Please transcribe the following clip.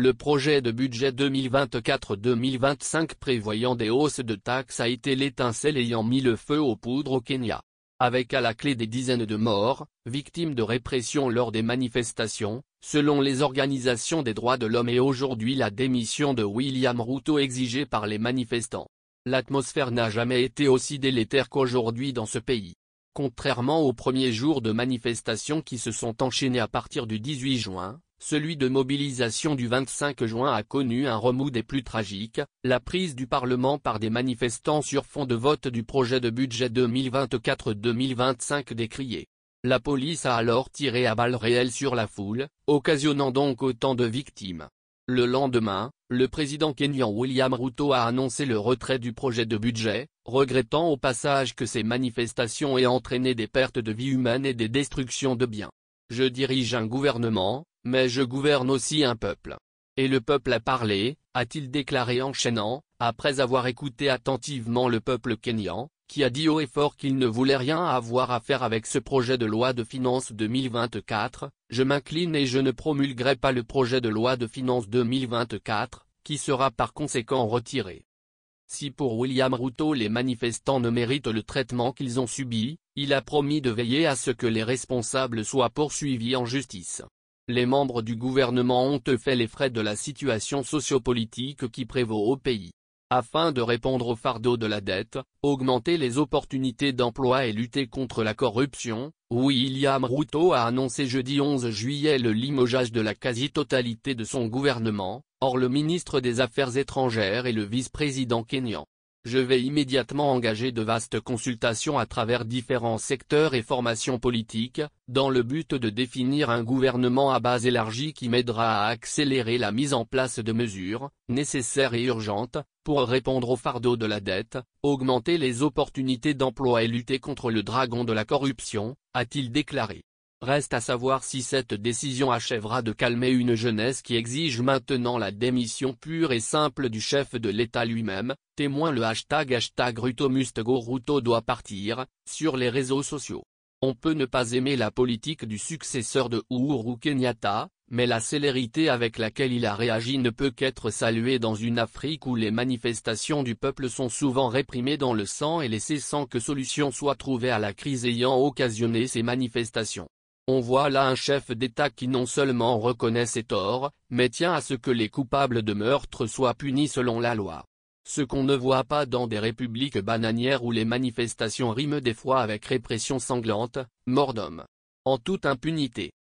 Le projet de budget 2024-2025 prévoyant des hausses de taxes a été l'étincelle ayant mis le feu aux poudres au Kenya. Avec à la clé des dizaines de morts, victimes de répression lors des manifestations, selon les organisations des droits de l'homme et aujourd'hui la démission de William Ruto exigée par les manifestants. L'atmosphère n'a jamais été aussi délétère qu'aujourd'hui dans ce pays. Contrairement aux premiers jours de manifestations qui se sont enchaînés à partir du 18 juin, celui de mobilisation du 25 juin a connu un remous des plus tragiques, la prise du Parlement par des manifestants sur fond de vote du projet de budget 2024-2025 décrié. La police a alors tiré à balles réelles sur la foule, occasionnant donc autant de victimes. Le lendemain, le président kényan William Ruto a annoncé le retrait du projet de budget, regrettant au passage que ces manifestations aient entraîné des pertes de vies humaines et des destructions de biens. Je dirige un gouvernement, mais je gouverne aussi un peuple. Et le peuple a parlé, a-t-il déclaré enchaînant, après avoir écouté attentivement le peuple kényan, qui a dit haut et fort qu'il ne voulait rien avoir à faire avec ce projet de loi de finances 2024, je m'incline et je ne promulguerai pas le projet de loi de finances 2024, qui sera par conséquent retiré. Si pour William Ruto les manifestants ne méritent le traitement qu'ils ont subi, il a promis de veiller à ce que les responsables soient poursuivis en justice. Les membres du gouvernement ont fait les frais de la situation sociopolitique qui prévaut au pays. Afin de répondre au fardeau de la dette, augmenter les opportunités d'emploi et lutter contre la corruption, William Ruto a annoncé jeudi 11 juillet le limogeage de la quasi-totalité de son gouvernement, hors le ministre des Affaires étrangères et le vice-président kényan. Je vais immédiatement engager de vastes consultations à travers différents secteurs et formations politiques, dans le but de définir un gouvernement à base élargie qui m'aidera à accélérer la mise en place de mesures, nécessaires et urgentes, pour répondre au fardeau de la dette, augmenter les opportunités d'emploi et lutter contre le dragon de la corruption, a-t-il déclaré. Reste à savoir si cette décision achèvera de calmer une jeunesse qui exige maintenant la démission pure et simple du chef de l'État lui-même, témoin le hashtag Ruto must go Ruto doit partir, sur les réseaux sociaux. On peut ne pas aimer la politique du successeur de Uhuru Kenyatta, mais la célérité avec laquelle il a réagi ne peut qu'être saluée dans une Afrique où les manifestations du peuple sont souvent réprimées dans le sang et laissées sans que solution soit trouvée à la crise ayant occasionné ces manifestations. On voit là un chef d'État qui non seulement reconnaît ses torts, mais tient à ce que les coupables de meurtre soient punis selon la loi. Ce qu'on ne voit pas dans des républiques bananières où les manifestations riment des fois avec répression sanglante, mort d'homme. En toute impunité.